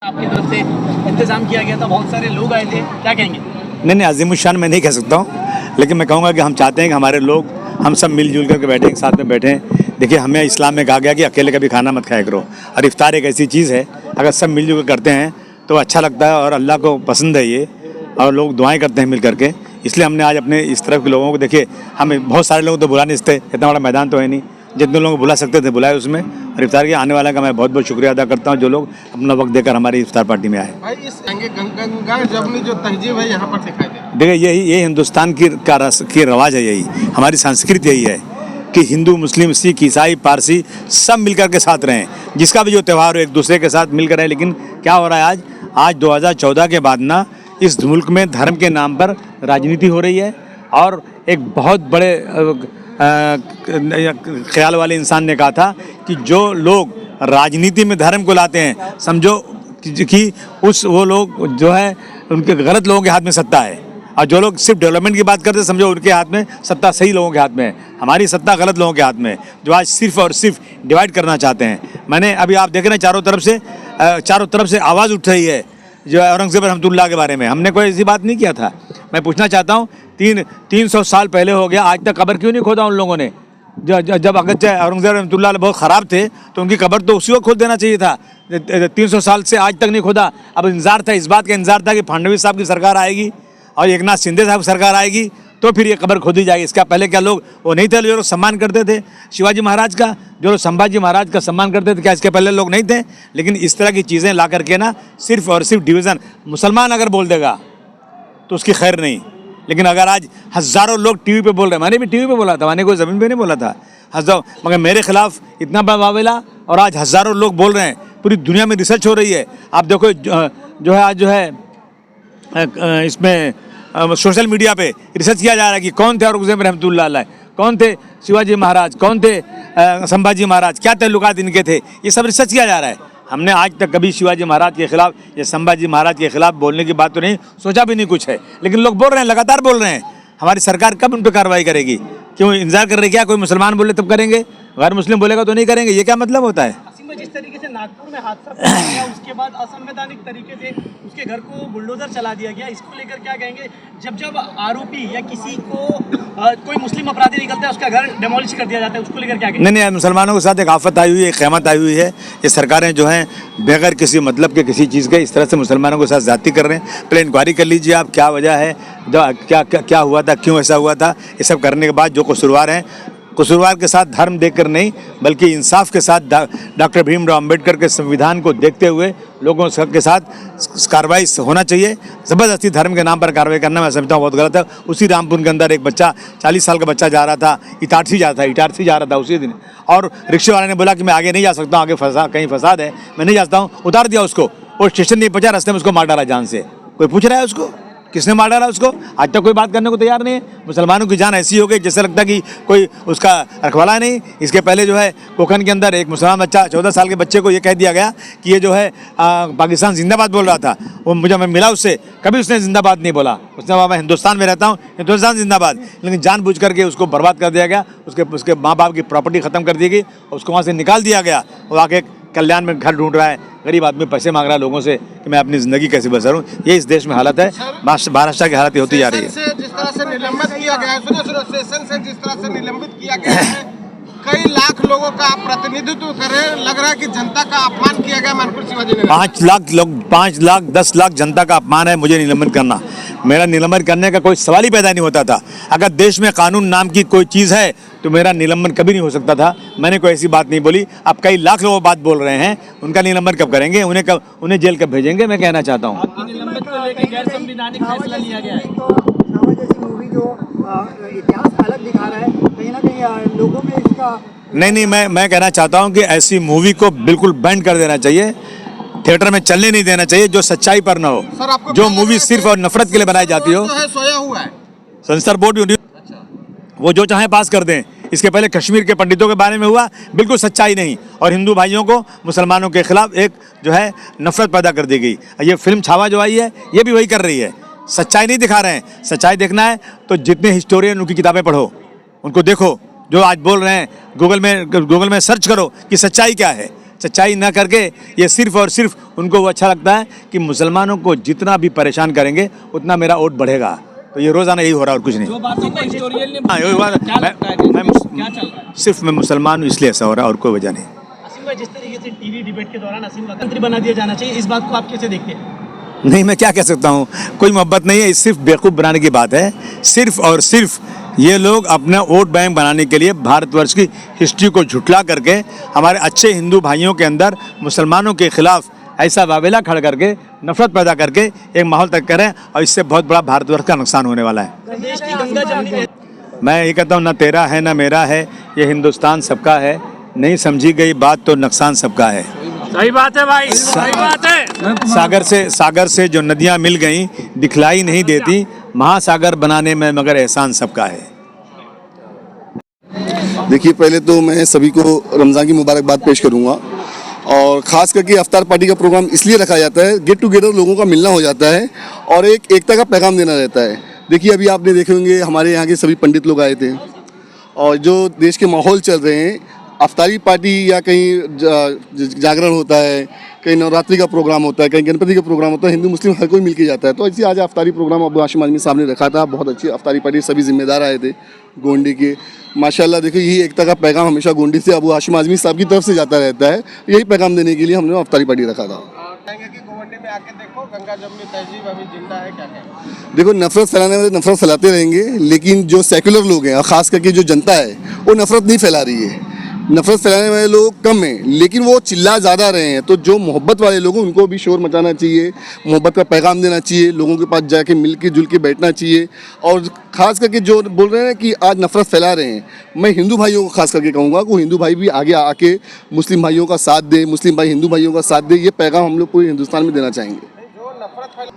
आपकी तरफ से इंतजाम किया गया था, बहुत सारे लोग आए थे, क्या कहेंगे? नहीं, अज़ीमुशान मैं नहीं कह सकता हूँ, लेकिन मैं कहूँगा कि हम चाहते हैं कि हमारे लोग हम सब मिलजुल करके बैठें, एक साथ में बैठें। देखिए, हमें इस्लाम में कहा गया कि अकेले कभी खाना मत खाया करो, और इफ्तार एक ऐसी चीज़ है, अगर सब मिलजुल कर करते हैं तो अच्छा लगता है और अल्लाह को पसंद है ये, और लोग दुआएं करते हैं मिल करके। इसलिए हमने आज अपने इस तरफ के लोगों को, देखिए हमें बहुत सारे लोग तो बुला नहीं सकते, इतना बड़ा मैदान तो है नहीं, जितने लोगों को बुला सकते थे बुलाए उसमें, और इफ्तार के आने वाला का मैं बहुत बहुत शुक्रिया अदा करता हूँ जो लोग अपना वक्त देकर हमारी इफ्तार पार्टी में आए। भाई इस गंगा जमुनी जो तहजीब है यहाँ पर दिखाई दे रहा है। देखिए, यही हिंदुस्तान की रवाज है, यही हमारी संस्कृति यही है कि हिंदू, मुस्लिम, सिख, ईसाई, पारसी सब मिलकर के साथ रहें, जिसका भी जो त्यौहार हो एक दूसरे के साथ मिलकर रहे। लेकिन क्या हो रहा है आज 2014 के बाद ना इस मुल्क में धर्म के नाम पर राजनीति हो रही है, और एक बहुत बड़े ख्याल वाले इंसान ने कहा था कि जो लोग राजनीति में धर्म को लाते हैं, समझो कि वो लोग जो है उनके गलत लोगों के हाथ में सत्ता है, और जो लोग सिर्फ डेवलपमेंट की बात करते हैं समझो उनके हाथ में सत्ता सही लोगों के हाथ में है। हमारी सत्ता गलत लोगों के हाथ में है, जो आज सिर्फ और सिर्फ डिवाइड करना चाहते हैं। मैंने अभी आप देख रहे हैं चारों तरफ से आवाज़ उठ रही है जो औरंगज़ेब रहमतुल्लाह के बारे में। हमने कोई ऐसी बात नहीं किया था। मैं पूछना चाहता हूँ, 300 साल पहले हो गया, आज तक कब्र क्यों नहीं खोदा उन लोगों ने? जब अगर औरंगज़ेब रहमतुल्लाह बहुत ख़राब थे तो उनकी कब्र तो उसी वक्त खोद देना चाहिए था। 300 साल से आज तक नहीं खोदा। अब इंतज़ार था, इस बात का इंतज़ार था कि फडणवीस साहब की सरकार आएगी और एकनाथ शिंदे साहब की सरकार आएगी तो फिर ये कब्र खोदी जाएगी। इसका पहले क्या लोग वो नहीं थे जो लोग सम्मान करते थे शिवाजी महाराज का, जो लोग संभाजी महाराज का सम्मान करते थे? क्या इसके पहले लोग नहीं थे? लेकिन इस तरह की चीज़ें ला करके ना सिर्फ और सिर्फ डिवीज़न, मुसलमान अगर बोल देगा तो उसकी खैर नहीं, लेकिन अगर आज हज़ारों लोग टीवी पे बोल रहे हैं, मैंने भी टीवी पे बोला था, मैंने कोई ज़मीन पे नहीं बोला था, हज़ारों, मगर मेरे खिलाफ इतना बड़ा मामला, और आज हज़ारों लोग बोल रहे हैं, पूरी दुनिया में रिसर्च हो रही है। आप देखो जो है आज जो है इसमें सोशल मीडिया पे रिसर्च किया जा रहा है कि कौन थे औरंगज़ेब रहमतुल्लाह अलैह, कौन थे शिवाजी महाराज, कौन थे संभाजी महाराज, क्या ताल्लुकात इनके थे, ये सब रिसर्च किया जा रहा है। हमने आज तक कभी शिवाजी महाराज के खिलाफ या संभाजी महाराज के खिलाफ बोलने की बात तो नहीं सोचा भी नहीं कुछ है, लेकिन लोग बोल रहे हैं, लगातार बोल रहे हैं। हमारी सरकार कब उन पर कार्रवाई करेगी? क्यों इंतजार कर रही? क्या कोई मुसलमान बोले तब करेंगे, गैर मुस्लिम बोलेगा तो नहीं करेंगे? ये क्या मतलब होता है? जिस तरीके से नागपुर में हादसा पेश गया, उसके बाद असंवैधानिक तरीके से उसके घर को बुलडोजर चला दिया गया, इसको लेकर क्या कहेंगे? जब आरोपी या किसी को कोई मुस्लिम अपराधी निकलता है उसका घर डेमोलिश कर दिया जाता है, उसको लेकर क्या कहेंगे? नहीं, मुसलमानों के साथ एक आफत आई हुई है, क़यामत आई हुई है। ये सरकारें जो हैं बगैर किसी मतलब के किसी चीज़ के इस तरह से मुसलमानों के साथ ज़्यादती कर रहे हैं। पहले इंक्वायरी कर लीजिए आप, क्या वजह है, क्या हुआ था, क्यों ऐसा हुआ था। ये सब करने के बाद जो कसूरवार हैं, कसूरवार के साथ धर्म देखकर नहीं बल्कि इंसाफ के साथ डॉक्टर भीमराव अंबेडकर के संविधान को देखते हुए लोगों के साथ कार्रवाई होना चाहिए। ज़बरदस्ती धर्म के नाम पर कार्रवाई करना मैं समझता हूँ बहुत गलत है। उसी रामपुर के अंदर एक बच्चा 40 साल का बच्चा जा रहा था, इटारसी जा रहा था उसी दिन, और रिक्शे वाले ने बोला कि मैं आगे नहीं जा सकता हूँ, आगे कहीं फसाद है, मैं नहीं जा सकता हूँ, उतार दिया उसको। वो स्टेशन नहीं पहुँचा, रास्ते में उसको मार डाला जान से। कोई पूछ रहा है उसको किसने मार डाला उसको? आज तक कोई बात करने को तैयार नहीं है। मुसलमानों की जान ऐसी हो गई जैसे लगता कि कोई उसका रखवाला नहीं। इसके पहले जो है कोकन के अंदर एक मुसलमान बच्चा 14 साल के बच्चे को ये कह दिया गया कि ये जो है पाकिस्तान जिंदाबाद बोल रहा था। वो मैं मिला उससे, कभी उसने जिंदाबाद नहीं बोला। उसने कहा मैं हिंदुस्तान में रहता हूँ, हिंदुस्तान जिंदाबाद। लेकिन जानबूझ करके उसको बर्बाद कर दिया गया, उसके माँ बाप की प्रॉपर्टी ख़त्म कर दी गई, उसको वहाँ से निकाल दिया गया। वो आके कल्याण में घर ढूंढ रहा है, गरीब आदमी पैसे मांग रहा है लोगों से कि मैं अपनी ज़िंदगी कैसे बसरूं। ये इस देश में हालत है, महाराष्ट्र की हालत होती जा रही है। जिस तरह से निलंबित किया गया है, सेशन से जिस तरह से निलंबित किया गया है, कई लाख लोगों का आप प्रतिनिधित्व करें, लग रहा है कि जनता का अपमान किया गया मानपुर शिवाजी नगर। 5 लाख लोग, 5 लाख 10 लाख जनता का अपमान है मुझे निलंबन करना। मेरा निलंबन करने का कोई सवाल ही पैदा नहीं होता था। अगर देश में कानून नाम की कोई चीज़ है तो मेरा निलंबन कभी नहीं हो सकता था। मैंने कोई ऐसी बात नहीं बोली। अब कई लाख लोग बात बोल रहे हैं, उनका निलंबन कब करेंगे? उन्हें जेल कब भेजेंगे? मैं कहना चाहता हूँ निलंबित को लेकर गैर संवैधानिक फैसला लिया गया है। मूवी जो इतिहास अलग दिखा रहा है, कहीं ना कहीं लोगों में इसका नहीं, मैं कहना चाहता हूँ कि ऐसी मूवी को बिल्कुल बैंड कर देना चाहिए, थिएटर में चलने नहीं देना चाहिए जो सच्चाई पर ना हो। जो मूवी सिर्फ और नफरत के लिए बनाई जाती हो, सोया हुआ है सेंसर बोर्ड वो जो चाहे पास कर दें। इसके पहले कश्मीर के पंडितों के बारे में हुआ, बिल्कुल सच्चाई नहीं, और हिंदू भाइयों को मुसलमानों के खिलाफ एक जो है नफरत पैदा कर दी गई। ये फिल्म छावा जो आई है ये भी वही कर रही है, सच्चाई नहीं दिखा रहे हैं। सच्चाई देखना है तो जितने हिस्टोरियन उनकी किताबें पढ़ो, उनको देखो, जो आज बोल रहे हैं गूगल में सर्च करो कि सच्चाई क्या है। सच्चाई ना करके ये सिर्फ और सिर्फ उनको वो अच्छा लगता है कि मुसलमानों को जितना भी परेशान करेंगे उतना मेरा वोट बढ़ेगा। तो ये रोज़ाना यही हो रहा है और कुछ नहीं। जो बातों को हिस्टोरियन ने हाँ, यही बात क्या लगता है कि क्या चल रहा है? सिर्फ मैं मुसलमान हूँ इसलिए ऐसा हो रहा है और कोई वजह नहीं। असीम भाई, जिस तरीके से टीवी डिबेट के दौरान असीम मंत्री बना दिया जाना चाहिए, इस बात को आप कैसे देखते हैं? नहीं, मैं क्या कह सकता हूँ, कोई मोहब्बत नहीं है, ये सिर्फ बेवकूफ़ बनाने की बात है। सिर्फ और सिर्फ ये लोग अपना वोट बैंक बनाने के लिए भारतवर्ष की हिस्ट्री को झुठला करके हमारे अच्छे हिंदू भाइयों के अंदर मुसलमानों के खिलाफ ऐसा वावेला खड़ा करके नफरत पैदा करके एक माहौल तक करें और इससे बहुत बड़ा भारतवर्ष का नुकसान होने वाला है। देश की गंगा जमनी में मैं ये कहता हूँ, ना तेरा है ना मेरा है, ये हिंदुस्तान सबका है, नहीं समझी गई बात तो नुकसान सबका है। सही बात है भाई, सही बात है। सागर से जो नदियाँ मिल गईं दिखलाई नहीं देती, महासागर बनाने में मगर एहसान सबका है। देखिए, पहले तो मैं सभी को रमज़ान की मुबारकबाद पेश करूंगा और ख़ास करके अफ्तार पार्टी का प्रोग्राम इसलिए रखा जाता है, गेट टुगेदर लोगों का मिलना हो जाता है और एक एकता का पैगाम देना रहता है। देखिए, अभी आपने देखे होंगे हमारे यहाँ के सभी पंडित लोग आए थे और जो देश के माहौल चल रहे हैं, अफ्तारी पार्टी या कहीं जागरण होता है, कहीं नवरात्रि का प्रोग्राम होता है, कहीं गणपति का प्रोग्राम होता है, हिंदू मुस्लिम हर कोई मिलके जाता है। तो ऐसे आज अफ्तारी प्रोग्राम अबू हाशिम आज़मी साहब ने रखा था। बहुत अच्छी अफ्तारी पार्टी, सभी जिम्मेदार आए थे गोंडी के। माशाल्लाह, देखिए यही एकता का पैगाम हमेशा गोंडी से अबू हाशिम आज़मी साहब की तरफ से जाता रहता है। यही पैगाम देने के लिए हमने अफ्तारी पार्टी रखा था। कहेंगे कि गोवंडी में आके देखो गंगा जमनी तहजीब अभी जिंदा है, क्या कहें? देखो, नफरत फैलाने वाले नफरत फैलाते रहेंगे, लेकिन जो सेक्युलर लोग हैं और ख़ास करके जो जनता है वो नफरत नहीं फैला रही है। नफरत फैलाने वाले लोग कम हैं, लेकिन वो चिल्ला ज़्यादा रहे हैं। तो जो मोहब्बत वाले लोग हैं उनको भी शोर मचाना चाहिए, मोहब्बत का पैगाम देना चाहिए, लोगों के पास जाके मिल के जुल के बैठना चाहिए। और ख़ास करके जो बोल रहे हैं कि आज नफरत फैला रहे हैं, मैं हिंदू भाइयों को खास करके कहूँगा कि हिंदू भाई भी आगे आके मुस्लिम भाइयों का साथ दे, मुस्लिम भाई हिंदू भाइयों का साथ दे। ये पैगाम हम लोग पूरे हिंदुस्तान में देना चाहेंगे।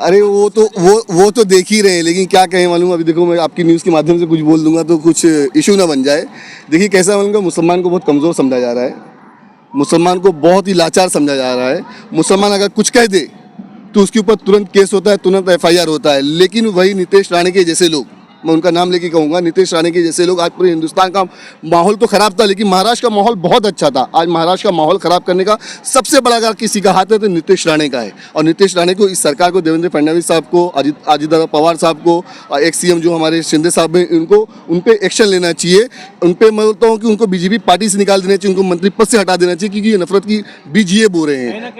अरे वो तो देख ही रहे हैं, लेकिन क्या कहें मालूम। अभी देखो, मैं आपकी न्यूज़ के माध्यम से कुछ बोल दूंगा तो कुछ इशू ना बन जाए। देखिए कैसा मालूम, मुसलमान को बहुत कमज़ोर समझा जा रहा है, मुसलमान को बहुत ही लाचार समझा जा रहा है। मुसलमान अगर कुछ कह दे तो उसके ऊपर तुरंत केस होता है, तुरंत FIR होता है। लेकिन वही नीतीश राणे के जैसे लोग, मैं उनका नाम लेके कहूँगा, नीतीश राणे के जैसे लोग, आज पूरे हिंदुस्तान का माहौल तो ख़राब था, लेकिन महाराष्ट्र का माहौल बहुत अच्छा था। आज महाराष्ट्र का माहौल ख़राब करने का सबसे बड़ा अगर किसी का हाथ है तो नीतीश राणे का है। और नीतीश राणे को, इस सरकार को, देवेंद्र फडणवीस साहब को, अजित पवार साहब को, एक्स CM जो हमारे शिंदे साहब हैं, उनको उन पर एक्शन लेना चाहिए। उन पर मैं बोलता हूँ कि उनको BJP पार्टी से निकाल देना चाहिए, उनको मंत्री पद से हटा देना चाहिए, क्योंकि ये नफरत की बीज ये बो रहे हैं।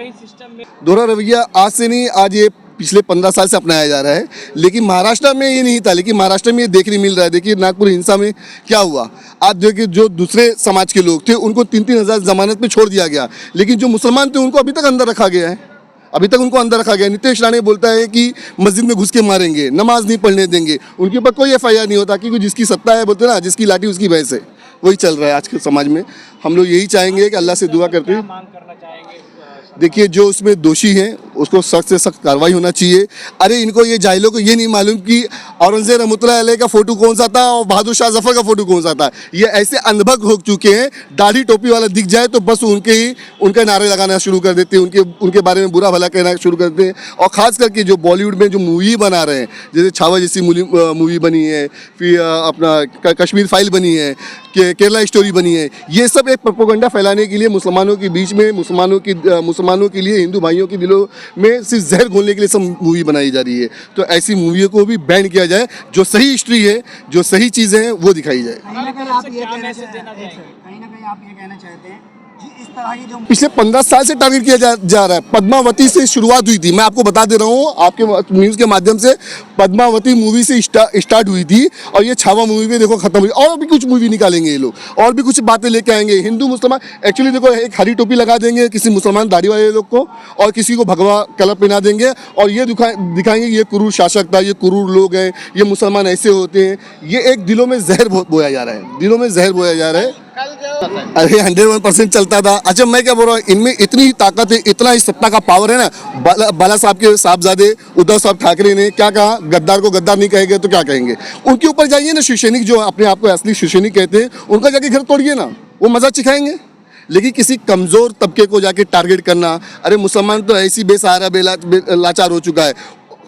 दोहरा रवैया आज से नहीं, आज ये पिछले 15 साल से अपनाया जा रहा है। लेकिन महाराष्ट्र में ये नहीं था, लेकिन महाराष्ट्र में ये देखने मिल रहा है। देखिए नागपुर हिंसा में क्या हुआ। आज देखिए, जो दूसरे समाज के लोग थे उनको 3-3 हज़ार जमानत पे छोड़ दिया गया, लेकिन जो मुसलमान थे उनको अभी तक अंदर रखा गया है, अभी तक उनको अंदर रखा गया। नीतीश राणे बोलता है कि मस्जिद में घुस के मारेंगे, नमाज नहीं पढ़ने देंगे, उनके ऊपर कोई FIR नहीं होता, क्योंकि जिसकी सत्ता है, बोलते ना, जिसकी लाठी उसकी भैंस है। वही चल रहा है आज के समाज में। हम लोग यही चाहेंगे कि अल्लाह से दुआ करते हैं, देखिए जो उसमें दोषी हैं उसको सख्त से सख्त कार्रवाई होना चाहिए। अरे इनको, ये जाहिलों को ये नहीं मालूम कि औरंगजेब रहमतुल्लाह अलैह का फ़ोटो कौन सा था और बहादुर शाह जफर का फ़ोटो कौन सा था। ये ऐसे अंधभक्त हो चुके हैं, दाढ़ी टोपी वाला दिख जाए तो बस उनके नारे लगाना शुरू कर देते हैं, उनके बारे में बुरा भला कहना शुरू कर देते हैं। और ख़ास करके जो बॉलीवुड में जो मूवी बना रहे हैं, जैसे छावा जैसी मूवी बनी है, फिर अपना कश्मीर फाइल बनी है, केरला स्टोरी बनी है, ये सब एक प्रोपेगेंडा फैलाने के लिए मुसलमानों के बीच में, मुसलमानों के लिए, हिंदू भाइयों के दिलों में सिर्फ जहर घोलने के लिए सब मूवी बनाई जा रही है। तो ऐसी मूवियों को भी बैन किया जाए, जो सही हिस्ट्री है, जो सही चीज़ें हैं वो दिखाई जाए। कहीं ना कहीं आप ये कहना चाहते हैं जी, इस तरह की जो पिछले 15 साल से टारगेट किया जा रहा है। पद्मावती से शुरुआत हुई थी, मैं आपको बता दे रहा हूँ आपके न्यूज़ के माध्यम से, पद्मावती मूवी से स्टार्ट हुई थी और ये छावा मूवी पे देखो खत्म हुई। और भी कुछ मूवी निकालेंगे ये लोग, और भी कुछ बातें लेके आएंगे। हिंदू मुसलमान एक्चुअली देखो, एक हरी टोपी लगा देंगे किसी मुसलमान दाढ़ी वाले लोग को, और किसी को भगवा कलर पहना देंगे, और ये दिखाएंगे ये क्रूर शासक था, ये क्रूर लोग हैं, ये मुसलमान ऐसे होते हैं। ये एक दिलों में जहर बोया जा रहा है, दिलों में जहर बोया जा रहा है। अरे 101% चलता था। अच्छा, मैं क्या बोल रहा हूँ, इनमें इतनी ही ताकत है, इतना ही सत्ता का पावर है ना। बाला साहब के साहबजादे उद्धव साहब ठाकरे ने क्या कहा, गद्दार को गद्दार नहीं कहेंगे तो क्या कहेंगे। उनके ऊपर जाइए ना, शिवसैनिक जो अपने आप को असली शिवसैनिक कहते हैं, उनका जाके घर तोड़िए ना, वो मजा चिखाएंगे। लेकिन किसी कमज़ोर तबके को जाके टारगेट करना, अरे मुसलमान तो ऐसी बेसहारा लाचार हो चुका है।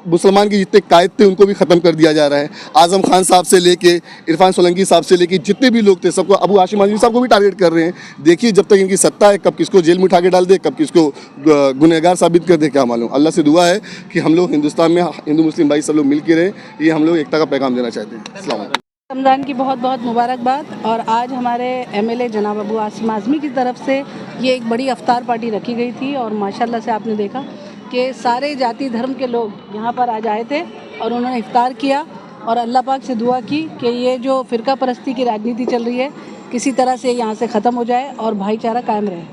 मुसलमान के जितने कायद थे उनको भी ख़त्म कर दिया जा रहा है। आज़म खान साहब से लेके इरफान सोलंकी साहब से लेके जितने भी लोग थे सबको, अबू हाशिम आज़मी साहब को भी टारगेट कर रहे हैं। देखिए जब तक इनकी सत्ता है कब किसको जेल में उठा के डाल दे, कब किसको गुनहगार साबित कर दे, क्या मालूम। अल्लाह से दुआ है कि हम लोग हिंदुस्तान में हिंदू मुस्लिम भाई सब लोग मिल के रहें, ये हम लोग एकता का पैगाम देना चाहते हैं। अस्सलाम वालेकुम। रमज़ान की बहुत बहुत मुबारकबाद। और आज हमारे एमएलए जनाब अबू हाशिम आज़मी की तरफ से ये एक बड़ी अफ्तार पार्टी रखी गई थी और माशाल्लाह से आपने देखा कि सारे जाति धर्म के लोग यहाँ पर आज आए थे और उन्होंने इफ्तार किया और अल्लाह पाक से दुआ की कि ये जो फ़िरका परस्ती की राजनीति चल रही है किसी तरह से यहाँ से ख़त्म हो जाए और भाईचारा कायम रहे।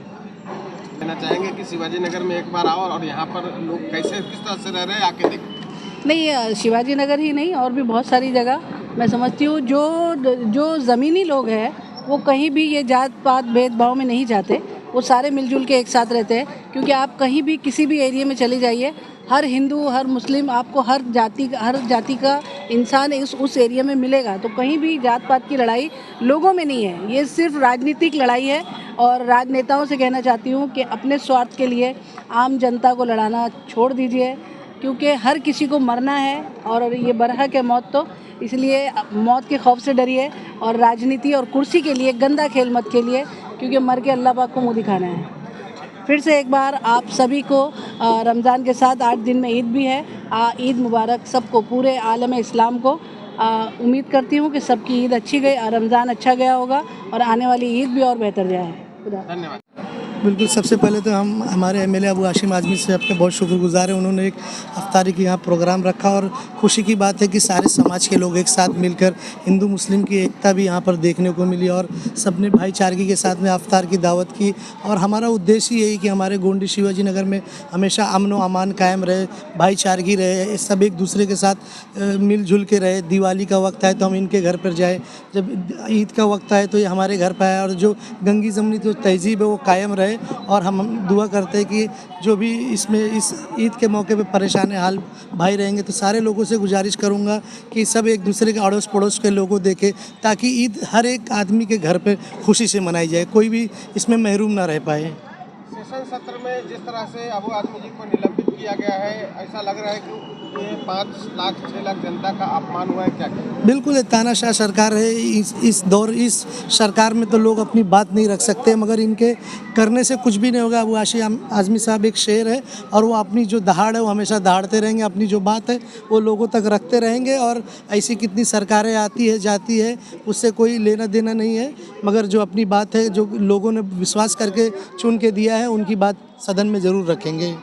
कहना चाहेंगे कि शिवाजी नगर में एक बार आओ और यहाँ पर लोग कैसे किस तरह से रह रहे हैं आके देखो। नहीं, शिवाजी नगर ही नहीं और भी बहुत सारी जगह मैं समझती हूँ जो ज़मीनी लोग हैं वो कहीं भी ये जात पात भेदभाव में नहीं जाते, वो सारे मिलजुल के एक साथ रहते हैं। क्योंकि आप कहीं भी किसी भी एरिया में चले जाइए, हर हिंदू हर मुस्लिम आपको हर जाति का इंसान उस एरिया में मिलेगा। तो कहीं भी जात पात की लड़ाई लोगों में नहीं है, ये सिर्फ राजनीतिक लड़ाई है। और राजनेताओं से कहना चाहती हूँ कि अपने स्वार्थ के लिए आम जनता को लड़ाना छोड़ दीजिए, क्योंकि हर किसी को मरना है और ये बरहक है मौत, तो इसलिए मौत के खौफ से डरिए और राजनीति और कुर्सी के लिए गंदा खेल मत खेलिए, क्योंकि मर के अल्लाह पाक को मुँह दिखाना है। फिर से एक बार आप सभी को रमज़ान के साथ 8 दिन में ईद भी है, ईद मुबारक सबको, पूरे आलम इस्लाम को। उम्मीद करती हूँ कि सबकी ईद अच्छी गई, रमज़ान अच्छा गया होगा और आने वाली ईद भी और बेहतर जाए। धन्यवाद। बिल्कुल, सबसे पहले तो हम हमारे एमएलए अबू हाशिम आज़मी से आपके बहुत शुक्रगुजार हैं। उन्होंने एक अफ्तारी की यहाँ प्रोग्राम रखा और खुशी की बात है कि सारे समाज के लोग एक साथ मिलकर हिंदू मुस्लिम की एकता भी यहाँ पर देखने को मिली और सबने भाईचारगी के साथ में अफ्तार की दावत की। और हमारा उद्देश्य यही कि हमारे गोंडी शिवाजी नगर में हमेशा अमन व अमान कायम रहे, भाईचारगी रहे, सब एक दूसरे के साथ मिलजुल के रहे। दिवाली का वक्त आए तो हम इनके घर पर जाएँ, जब ईद का वक्त आए तो ये हमारे घर पर आए और जो गंगी जमनी जो तहजीब है वो कायम रहे। और हम दुआ करते हैं कि जो भी इसमें इस ईद के मौके पे परेशान हाल भाई रहेंगे, तो सारे लोगों से गुजारिश करूंगा कि सब एक दूसरे के अड़ोस पड़ोस के लोगों देखें, ताकि ईद हर एक आदमी के घर पे खुशी से मनाई जाए, कोई भी इसमें महरूम ना रह पाए। सेशन सत्र में जिस तरह से अबू आज़मी जी को निलंबित किया गया है, ऐसा लग रहा है कि ये 5 लाख 6 लाख जनता का अपमान हुआ है, क्या बिल्कुल तानाशाह सरकार है। इस सरकार में तो लोग अपनी बात नहीं रख सकते, मगर इनके करने से कुछ भी नहीं होगा। अबू हाशिम आज़मी साहब एक शेर है और वो अपनी जो दहाड़ है वो हमेशा दहाड़ते रहेंगे, अपनी जो बात है वो लोगों तक रखते रहेंगे। और ऐसी कितनी सरकारें आती है जाती है, उससे कोई लेना देना नहीं है, मगर जो अपनी बात है, जो लोगों ने विश्वास करके चुन के दिया है, उनकी बात सदन में ज़रूर रखेंगे।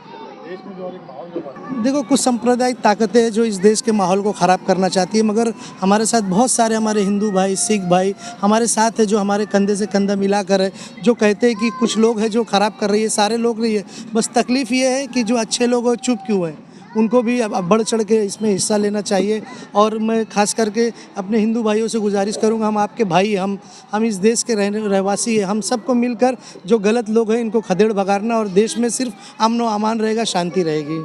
देखो, कुछ सांप्रदायिक ताकतें हैं जो इस देश के माहौल को ख़राब करना चाहती है, मगर हमारे साथ बहुत सारे हमारे हिंदू भाई, सिख भाई हमारे साथ है, जो हमारे कंधे से कंधा मिलाकर है, जो कहते हैं कि कुछ लोग हैं जो ख़राब कर रही है, सारे लोग नहीं है। बस तकलीफ़ ये है कि जो अच्छे लोग हैं चुप क्यों हैं, उनको भी अब बढ़ चढ़ के इसमें हिस्सा लेना चाहिए। और मैं खास करके अपने हिंदू भाइयों से गुजारिश करूंगा, हम आपके भाई, हम इस देश के रहवासी हैं, हम सबको मिलकर जो गलत लोग हैं इनको खदेड़ भगाना और देश में सिर्फ अमन व अमान रहेगा, शांति रहेगी।